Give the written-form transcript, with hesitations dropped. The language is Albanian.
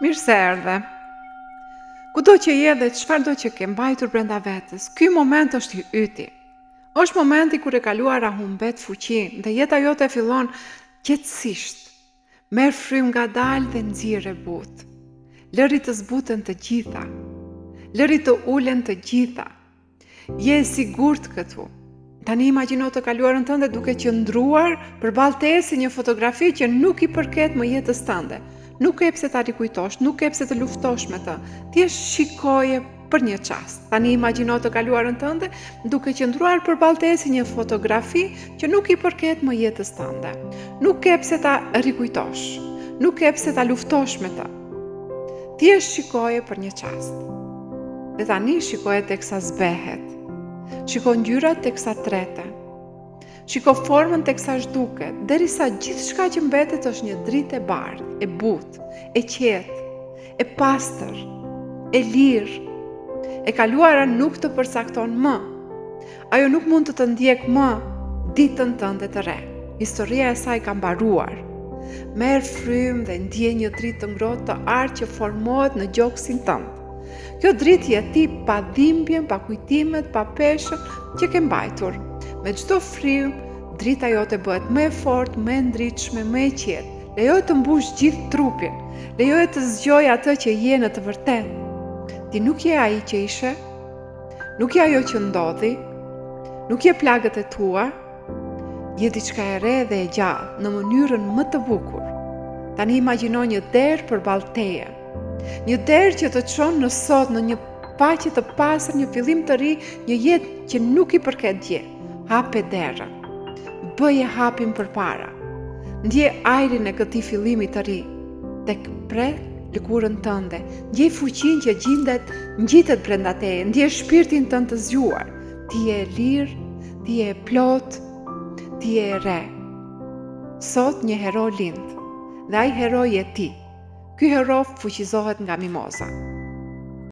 Mirë se erdhe. Kudo që je dhe çfarëdo që ke mbajtur brenda vetes, ky moment është i yti. Është momenti kur e kaluara humbet fuqinë dhe jeta jote fillon qetësisht. Merr frym ngadalë dhe nxirr e butë. Lëri të zbuten të gjitha. Lëri të ulen të gjitha. Je e sigurt këtu. Tani imagjino të kaluarën tënde duke qëndruar përballë teje si një fotografi që nuk i përket më jetës tënde. Nuk e pse ta rikujtosh, nuk e pse të luftosh me të. Thjesht shikoje për një çast. Tani imagjino të kaluarën tënde duke qëndruar përballë teje si një fotografi që nuk i përket më jetës tënde. Nuk e pse ta rikujtosh, nuk e pse ta luftosh me të. Thjesht shikoje për një çast. Dhe tani shikoje teksa zbehet. Shiko ngjyrat teksa trete. Shiko formën teksa zhduket, derisa gjithçka që mbetet është një dritë e bardhë, e butë, e qetë, e pastër, e lirë. E kaluara nuk të përcakton më. Ajo nuk mund të të ndjek më ditën tënde të re. Historia e saj ka mbaruar. Merr frym dhe ndje një dritë të ngrohtë të artë që formohet në gjoksin tënd. Kjo dritë je ti pa dhimbjen, pa kujtimet, pa peshën që ke mbajtur. Me çdo frym, drita jote bëhet më e fortë, më e ndritshme, më e qetë. Lejoje të mbush gjithë trupin. Lejoje të zgjojë atë që je në të vërtetë. Ti nuk je ai që ishe, nuk je ajo që ndodhi, nuk je plagët e tua, je diçka e re dhe e gjallë në mënyrën më të bukur. Tani imagjino një derë përballë teje. Një derë që të çon në sot në një paqe të pastër, një fillim të ri, një jetë që nuk i përket dje. Hape derën. Bëje hapin përpara. Ndje ajrin e këtij fillimi të ri. Tek prek lëkurën tënde. Ndje fuqinë që ngjitet brenda teje. Ndje shpirtin tënd të zgjuar. Ti je e lirë, ti je e plot, ti je e re. Sot një hero lind. Dhe ai hero je ti. Ky hero fuqizohet nga mimoza.